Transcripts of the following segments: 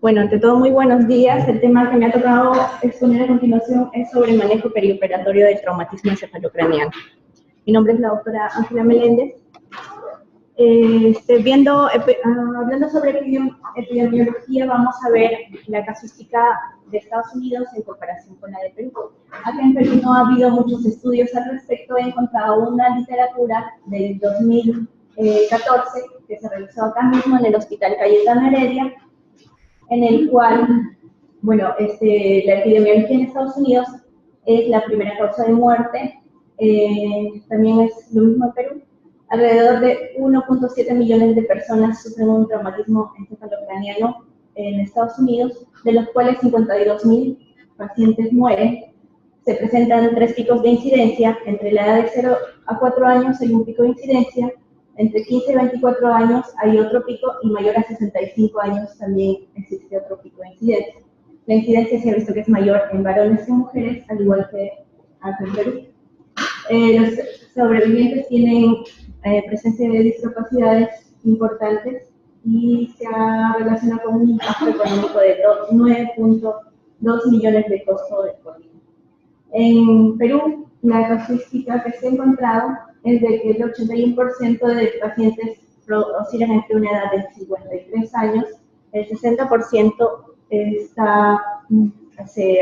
Bueno, ante todo, muy buenos días. El tema que me ha tocado exponer a continuación es sobre el manejo perioperatorio del traumatismo encefalocraneano. Mi nombre es la doctora Ángela Meléndez. Hablando sobre epidemiología, vamos a ver la casuística de Estados Unidos en comparación con la de Perú. Acá en Perú no ha habido muchos estudios al respecto. He encontrado una literatura del 2014 que se realizó acá mismo en el Hospital Cayetano Heredia, en el cual, bueno, la epidemiología en Estados Unidos es la primera causa de muerte, también es lo mismo en Perú. Alrededor de 1.7 millones de personas sufren un traumatismo encefalocraneano en Estados Unidos, de los cuales 52.000 pacientes mueren. Se presentan 3 picos de incidencia. Entre la edad de 0 a 4 años hay un pico de incidencia, entre 15 y 24 años hay otro pico, y mayor a 65 años también existe otro pico de incidencia. La incidencia se ha visto que es mayor en varones que en mujeres, al igual que acá en Perú. Los sobrevivientes tienen presencia de discapacidades importantes y se ha relacionado con un impacto económico de 9.2 millones de costo de por vida. En Perú, la casuística que se ha encontrado es de que el 81% de pacientes oscilan entre una edad de 53 años, el 60% se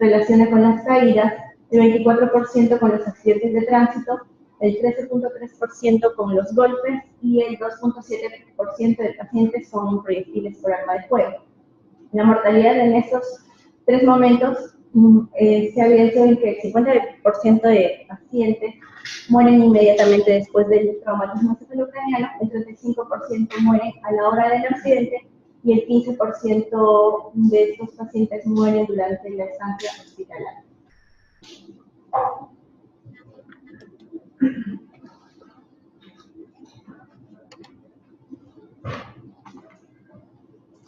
relaciona con las caídas, el 24% con los accidentes de tránsito, el 13.3% con los golpes y el 2.7% de pacientes son proyectiles por arma de fuego. La mortalidad en esos 3 momentos se ha evidenciado en que el 50% de pacientes mueren inmediatamente después del traumatismo encefalocraneano, el 35% mueren a la hora del accidente y el 15% de estos pacientes mueren durante la estancia hospitalaria.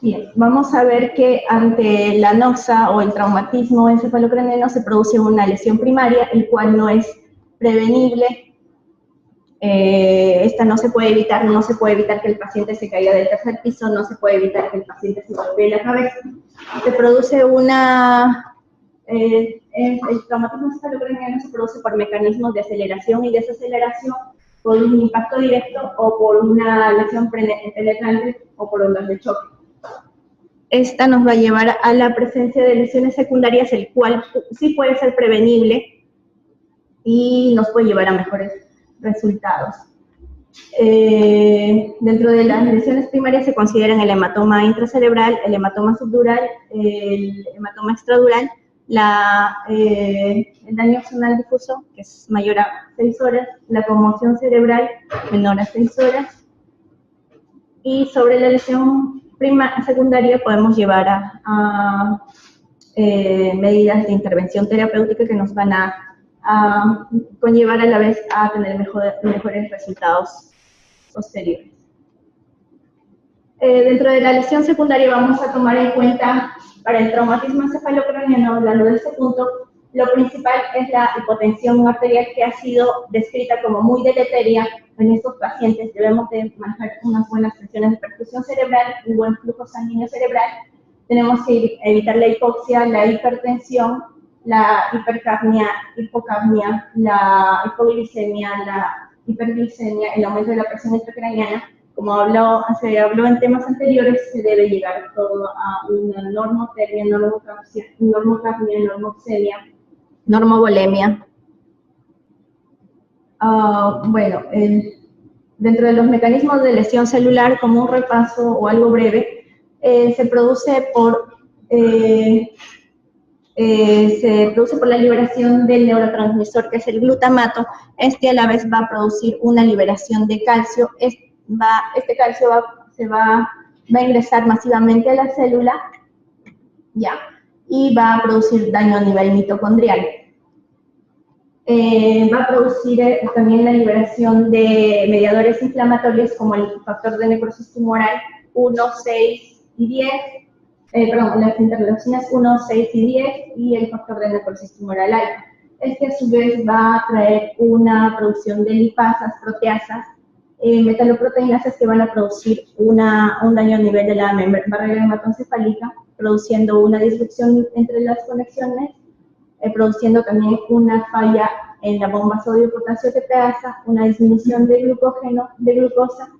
Bien, vamos a ver que ante la noxa o el traumatismo encefalocraneano se produce una lesión primaria, el cual no es prevenible. Esta no se puede evitar, no se puede evitar que el paciente se caiga del tercer piso, no se puede evitar que el paciente se golpee la cabeza. Se produce el traumatismo encefalocraneano se produce por mecanismos de aceleración y desaceleración, por un impacto directo o por una lesión penetrante o por ondas de choque. Esta nos va a llevar a la presencia de lesiones secundarias, el cual sí puede ser prevenible y nos puede llevar a mejores resultados. Dentro de las lesiones primarias se consideran el hematoma intracerebral, el hematoma subdural, el hematoma extradural, el daño axonal difuso, que es mayor a 6 horas, la conmoción cerebral menor a 6 horas, y sobre la lesión secundaria podemos llevar a medidas de intervención terapéutica que nos van a conllevar a la vez a tener mejores resultados posteriores. Dentro de la lesión secundaria vamos a tomar en cuenta, para el traumatismo encefalocraneano, hablando de este punto, lo principal es la hipotensión arterial, que ha sido descrita como muy deleteria en estos pacientes. Debemos de manejar unas buenas presiones de perfusión cerebral, un buen flujo sanguíneo cerebral. Tenemos que evitar la hipoxia, la hipertensión, la hipercapnia, hipocapnia, la hipoglicemia, la hiperglicemia, el aumento de la presión intracraneana. Como se habló en temas anteriores, se debe llegar todo a una normotermia, normocapnia, normoxemia, normovolemia. Dentro de los mecanismos de lesión celular, como un repaso o algo breve, se produce por la liberación del neurotransmisor, que es el glutamato. Este a la vez va a producir una liberación de calcio. Este calcio va a ingresar masivamente a la célula, y va a producir daño a nivel mitocondrial. Va a producir también la liberación de mediadores inflamatorios como el factor de necrosis tumoral 1, 6 y 10, las interleucinas 1, 6 y 10 y el factor de necrosis tumoral alfa. Este a su vez va a traer una producción de lipasas, proteasas, metaloproteínasas que van a producir un daño a nivel de la barrera hematoencefálica, produciendo una disrupción entre las conexiones, produciendo también una falla en la bomba sodio-potasio tepeasa, una disminución de glucosa,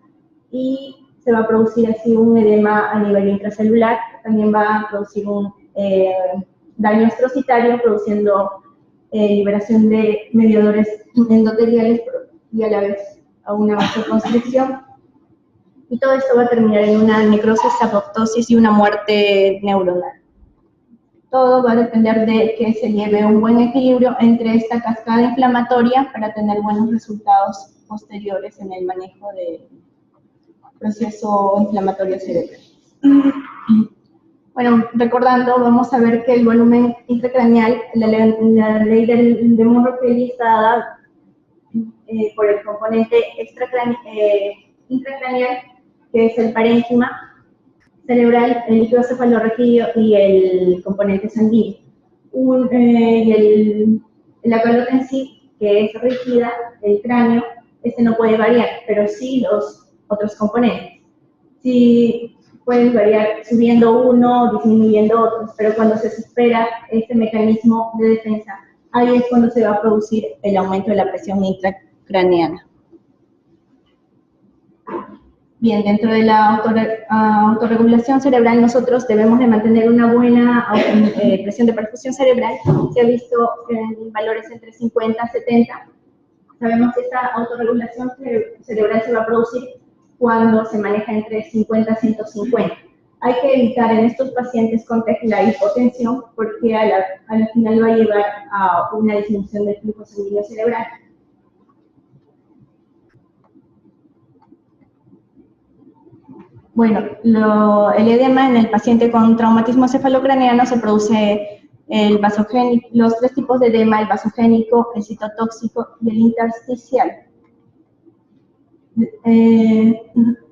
y se va a producir así un edema a nivel intracelular. También va a producir un daño estrocitario, produciendo liberación de mediadores endoteliales y a la vez a una vasoconstricción. Y todo esto va a terminar en una necrosis, apoptosis y una muerte neuronal. Todo va a depender de que se lleve un buen equilibrio entre esta cascada inflamatoria para tener buenos resultados posteriores en el manejo del proceso inflamatorio cerebral. Bueno, recordando, vamos a ver que el volumen intracraneal, la ley de Monro-Kelly está dada por el componente intracraneal, que es el parénquima cerebral, el líquido cefalorraquídeo y el componente sanguíneo. La pelota en sí, que es rígida, el cráneo, este no puede variar, pero sí los otros componentes. Sí pueden variar subiendo uno, disminuyendo otros, pero cuando se supera este mecanismo de defensa, ahí es cuando se va a producir el aumento de la presión intracraneana. Bien, dentro de la autorregulación cerebral nosotros debemos de mantener una buena presión de perfusión cerebral. Se ha visto en valores entre 50 y 70. Sabemos que esta autorregulación cerebral se va a producir cuando se maneja entre 50 y 150. Hay que evitar en estos pacientes con TEC la hipotensión, porque al final va a llevar a una disminución del flujo sanguíneo cerebral. Bueno, el edema en el paciente con traumatismo cefalocraneano se produce los tres tipos de edema: el vasogénico, el citotóxico y el intersticial.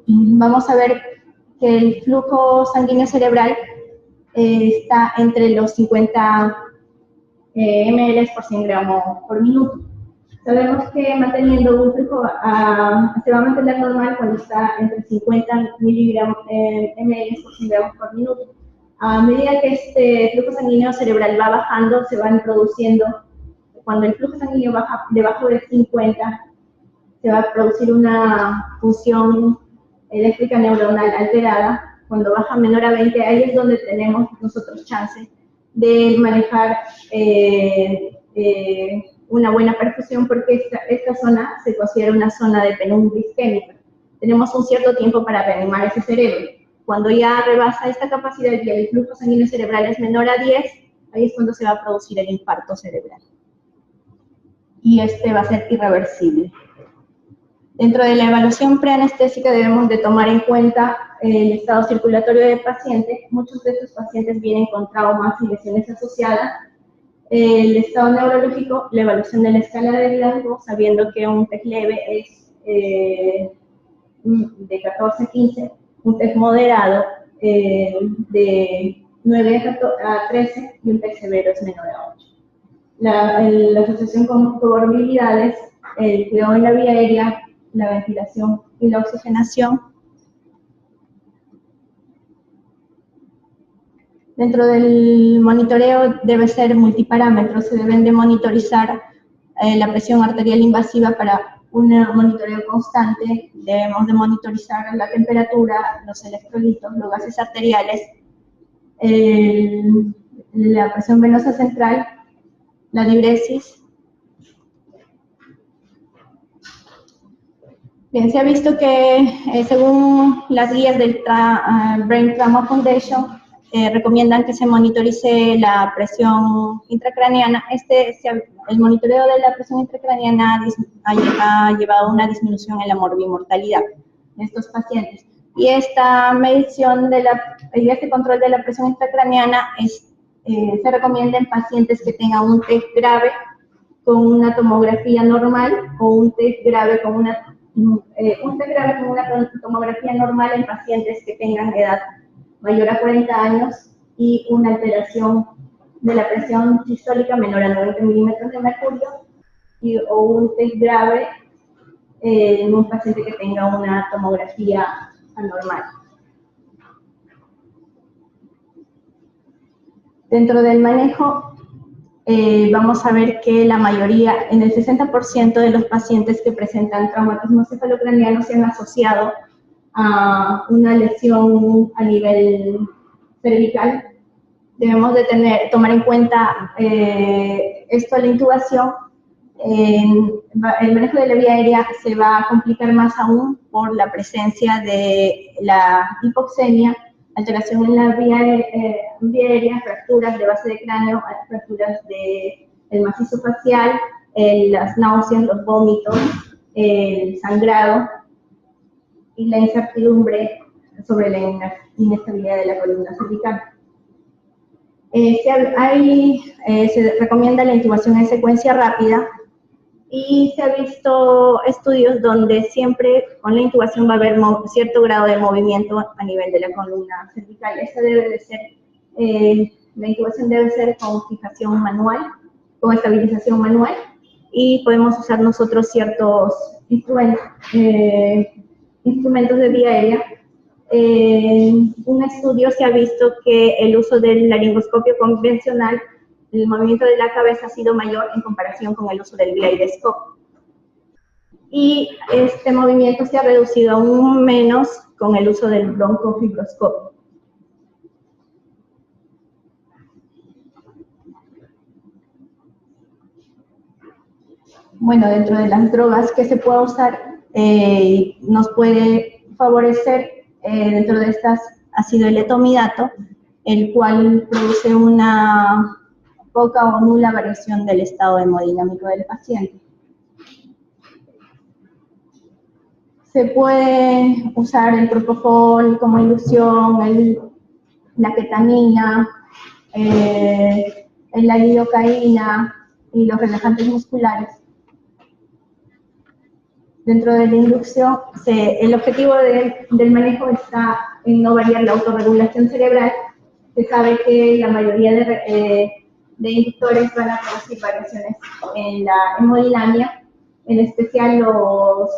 Vamos a ver que el flujo sanguíneo cerebral está entre los 50 ml por 100 gramos por minuto. Sabemos que manteniendo un flujo se va a mantener normal cuando está entre 50 ml por 100 gramos por minuto. A medida que este flujo sanguíneo cerebral va bajando, se van produciendo, cuando el flujo sanguíneo baja debajo de 50, se va a producir una función eléctrica neuronal alterada. Cuando baja menor a 20, ahí es donde tenemos nosotros chance de manejar una buena perfusión, porque esta zona se considera una zona de penumbra isquémica. Tenemos un cierto tiempo para reanimar ese cerebro. Cuando ya rebasa esta capacidad y el flujo sanguíneo cerebral es menor a 10, ahí es cuando se va a producir el infarto cerebral. Y este va a ser irreversible. Dentro de la evaluación preanestésica debemos de tomar en cuenta el estado circulatorio del paciente. Muchos de estos pacientes vienen con traumas y lesiones asociadas. El estado neurológico, la evaluación de la escala de Glasgow, sabiendo que un TEC leve es de 14 a 15, un TEC moderado de 9 a 13 y un TEC severo es menor a 8. La asociación con comorbilidades, el cuidado en la vía aérea, la ventilación y la oxigenación. Dentro del monitoreo debe ser multiparámetros, se deben de monitorizar la presión arterial invasiva para un monitoreo constante. Debemos de monitorizar la temperatura, los electrolitos, los gases arteriales, la presión venosa central, la diuresis. Bien, se ha visto que según las guías del Brain Trauma Foundation, recomiendan que se monitorice la presión intracraneana. El monitoreo de la presión intracraneana ha llevado a una disminución en la morbimortalidad de estos pacientes. Y esta medición y este control de la presión intracraneana se recomienda en pacientes que tengan un TEC grave con una tomografía normal o un TEC grave con una tomografía normal en pacientes que tengan edad mayor a 40 años y una alteración de la presión sistólica menor a 90 milímetros de mercurio, o un TEC grave en un paciente que tenga una tomografía anormal. Dentro del manejo, vamos a ver que la mayoría, en el 60% de los pacientes que presentan traumatismo cefalocraneano se han asociado a una lesión a nivel cervical. Debemos de tomar en cuenta esto a la intubación. El manejo de la vía aérea se va a complicar más aún por la presencia de la hipoxemia, alteración en la vía aérea, fracturas de base de cráneo, fracturas del macizo facial, las náuseas, los vómitos, el sangrado y la incertidumbre sobre la inestabilidad de la columna cervical. Se recomienda la intubación en secuencia rápida y se ha visto estudios donde siempre con la intubación va a haber cierto grado de movimiento a nivel de la columna cervical. La intubación debe ser con fijación manual, con estabilización manual, y podemos usar nosotros ciertos instrumentos de vía aérea. En un estudio se ha visto que el uso del laringoscopio convencional, el movimiento de la cabeza ha sido mayor en comparación con el uso del gyroscopio. Y este movimiento se ha reducido aún menos con el uso del broncofibroscopio. Bueno, dentro de las drogas que se puede usar, nos puede favorecer, dentro de estas ha sido el etomidato, el cual produce una poca o nula variación del estado hemodinámico del paciente. Se puede usar el propofol como ilusión, la ketamina, la lidocaína y los relajantes musculares. Dentro de la inducción, el objetivo del manejo está en no variar la autorregulación cerebral. Se sabe que la mayoría de inductores van a producir variaciones en la hemodinamia, en especial los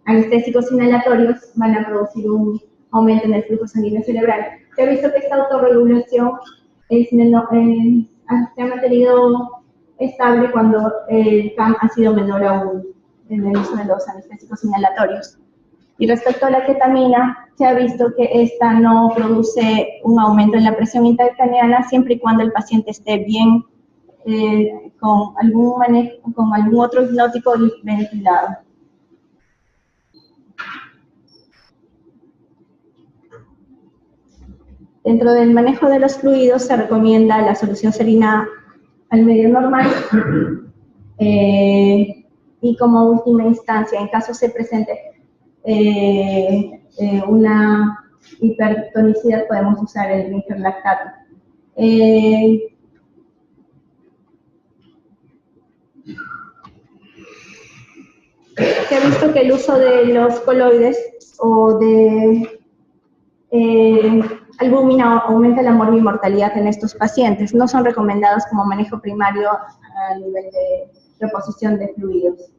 anestésicos inhalatorios van a producir un aumento en el flujo sanguíneo cerebral. Se ha visto que esta autorregulación se ha mantenido estable cuando el CAM ha sido menor aún en el uso de los anestésicos inhalatorios. Y respecto a la ketamina, se ha visto que esta no produce un aumento en la presión intracraneana siempre y cuando el paciente esté bien con algún otro hipnótico ventilado. Dentro del manejo de los fluidos se recomienda la solución salina al medio normal. Y como última instancia, en caso se presente una hipertonicidad, podemos usar el rinferlactato. Se ha visto que el uso de los coloides o de albúmina aumenta la morbimortalidad en estos pacientes. No son recomendados como manejo primario a nivel de reposición de fluidos.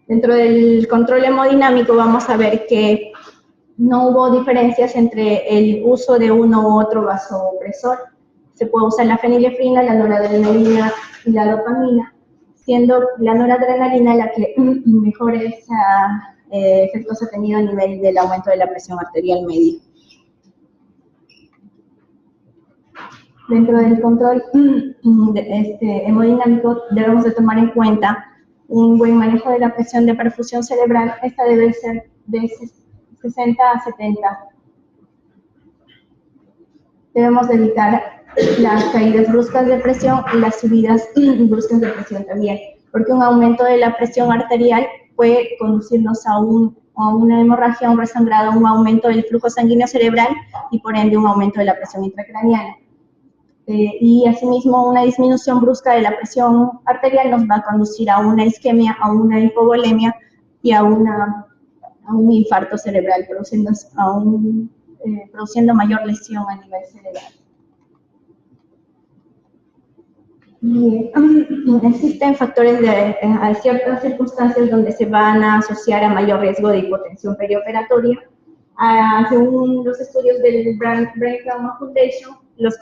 Dentro del control hemodinámico vamos a ver que no hubo diferencias entre el uso de uno u otro vasopresor. Se puede usar la fenilefrina, la noradrenalina y la dopamina, siendo la noradrenalina la que mejores efectos ha tenido a nivel del aumento de la presión arterial media. Dentro del control hemodinámico debemos de tomar en cuenta un buen manejo de la presión de perfusión cerebral. Esta debe ser de 60 a 70. Debemos de evitar las caídas bruscas de presión y las subidas bruscas de presión también, porque un aumento de la presión arterial puede conducirnos a una hemorragia, a un resangrado, un aumento del flujo sanguíneo cerebral y por ende un aumento de la presión intracraneana. Y asimismo una disminución brusca de la presión arterial nos va a conducir a una isquemia, a una hipovolemia y a un infarto cerebral, produciendo mayor lesión a nivel cerebral. Existen factores a ciertas circunstancias donde se van a asociar a mayor riesgo de hipotensión perioperatoria. Según los estudios del Brain Trauma Foundation, los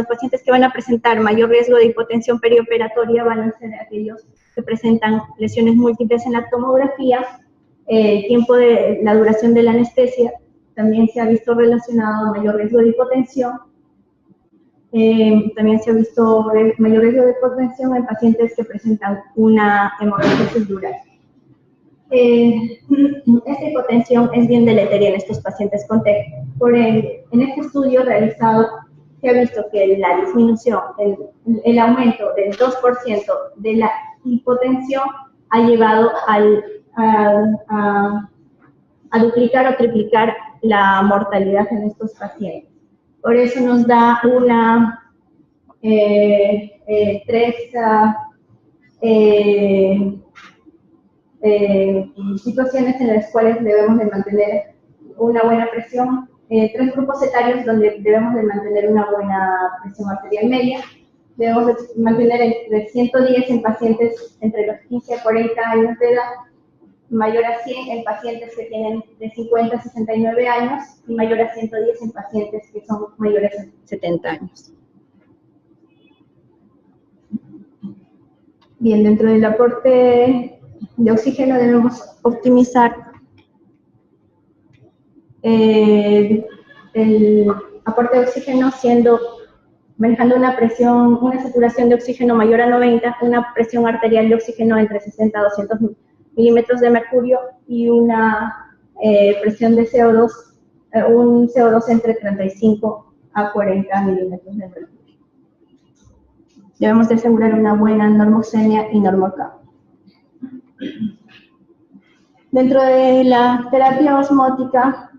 pacientes que van a presentar mayor riesgo de hipotensión perioperatoria van a ser aquellos que presentan lesiones múltiples en la tomografía. El tiempo de la duración de la anestesia también se ha visto relacionado a mayor riesgo de hipotensión. También se ha visto mayor riesgo de hipotensión en pacientes que presentan una hemorragia subdural. Esta hipotensión es bien deleteria en estos pacientes con TEC. En este estudio realizado se ha visto que la disminución, el aumento del 2% de la hipotensión ha llevado a duplicar o triplicar la mortalidad en estos pacientes. Por eso nos da tres situaciones en las cuales debemos de mantener una buena presión, tres grupos etarios donde debemos de mantener una buena presión arterial media. Debemos de mantener entre 110 en pacientes entre los 15 a 40 años de edad, mayor a 100 en pacientes que tienen de 50 a 69 años y mayor a 110 en pacientes que son mayores a 70 años. Bien, dentro del aporte de oxígeno debemos optimizar el aporte de oxígeno manejando una saturación de oxígeno mayor a 90, una presión arterial de oxígeno entre 60 a 200 milímetros de mercurio y una presión de CO2, un CO2 entre 35 a 40 milímetros de mercurio. Debemos de asegurar una buena normoxemia y normocap. Dentro de la terapia osmótica,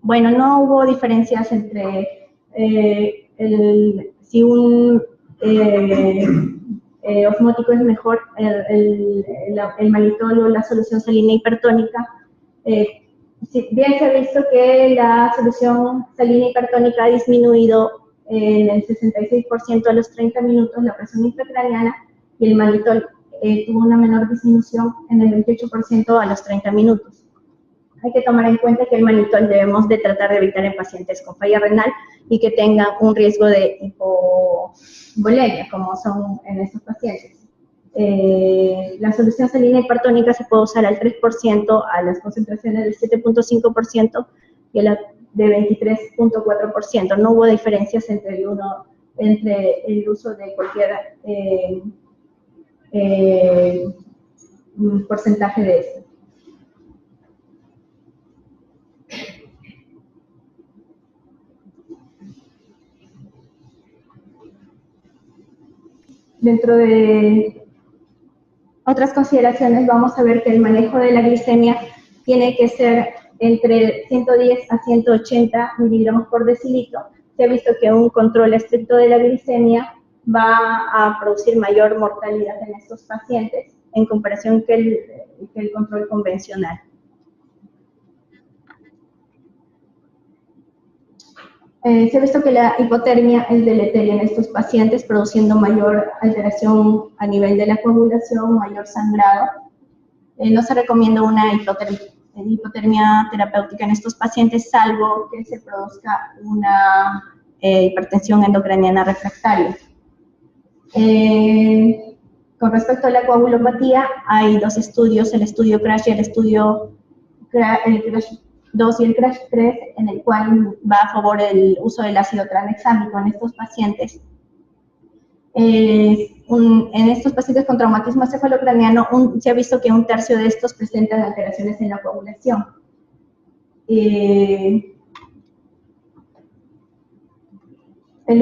bueno, no hubo diferencias entre si un osmótico es mejor, el malitol o la solución salina hipertónica. Bien se ha visto que la solución salina hipertónica ha disminuido en el 66% a los 30 minutos la presión intracraneana y el malitol tuvo una menor disminución en el 28% a los 30 minutos. Hay que tomar en cuenta que el malitol debemos de tratar de evitar en pacientes con falla renal y que tengan un riesgo de hipovolemia, como son en estos pacientes. La solución salina hipertónica se puede usar al 3% a las concentraciones del 7.5% y a la de 23.4%. No hubo diferencias entre el uso de cualquier porcentaje de esto. Dentro de otras consideraciones vamos a ver que el manejo de la glicemia tiene que ser entre 110 a 180 miligramos por decilitro. Se ha visto que un control estricto de la glicemia va a producir mayor mortalidad en estos pacientes en comparación que el control convencional. Se ha visto que la hipotermia es deleteria en estos pacientes, produciendo mayor alteración a nivel de la coagulación, mayor sangrado. No se recomienda una hipotermia terapéutica en estos pacientes, salvo que se produzca una hipertensión endocraniana refractaria. Con respecto a la coagulopatía, hay dos estudios, el estudio CRASH y el estudio CRASH 2 y el CRASH 3, en el cual va a favor el uso del ácido tranexámico en estos pacientes. En estos pacientes con traumatismo cefalocraniano se ha visto que un tercio de estos presentan alteraciones en la coagulación. El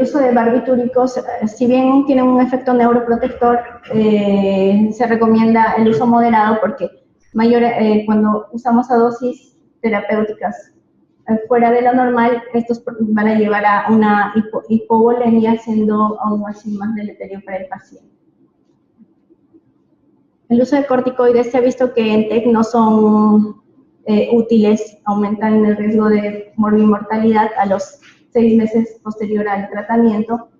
uso de barbitúricos, si bien tiene un efecto neuroprotector, se recomienda el uso moderado porque cuando usamos a dosis terapéuticas fuera de lo normal, estos van a llevar a una hipovolemia, siendo aún así más deleterio para el paciente. El uso de corticoides se ha visto que en TEC no son útiles, aumentan el riesgo de morbimortalidad a los 6 meses posterior al tratamiento.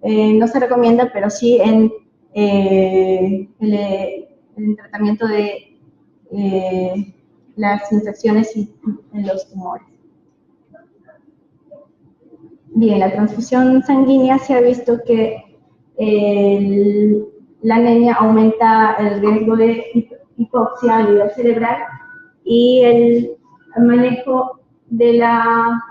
no se recomienda, pero sí en el tratamiento de las infecciones y en los tumores. Bien, la transfusión sanguínea se ha visto que la anemia aumenta el riesgo de hipoxia a nivel cerebral y el manejo de la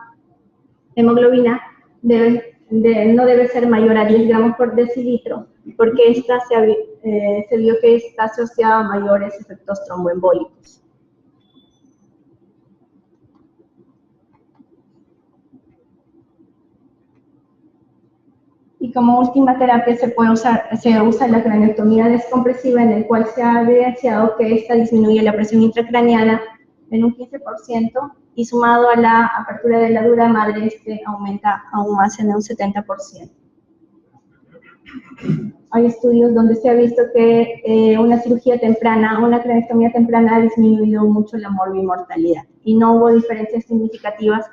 hemoglobina no debe ser mayor a 10 gramos por decilitro, porque esta se vio que está asociada a mayores efectos tromboembólicos. Y como última terapia se usa la craneotomía descompresiva, en el cual se ha evidenciado que esta disminuye la presión intracraneana en un 15% y sumado a la apertura de la dura madre, aumenta aún más en un 70%. Hay estudios donde se ha visto que una cirugía temprana, una craneostomía temprana ha disminuido mucho la morbimortalidad y no hubo diferencias significativas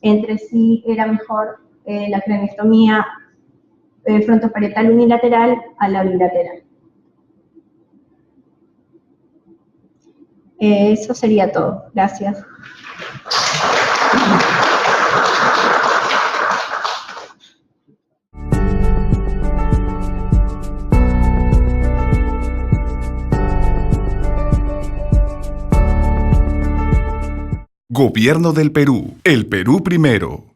entre si era mejor la craneostomía frontoparietal unilateral a la bilateral. Eso sería todo. Gracias. Gobierno del Perú. El Perú primero.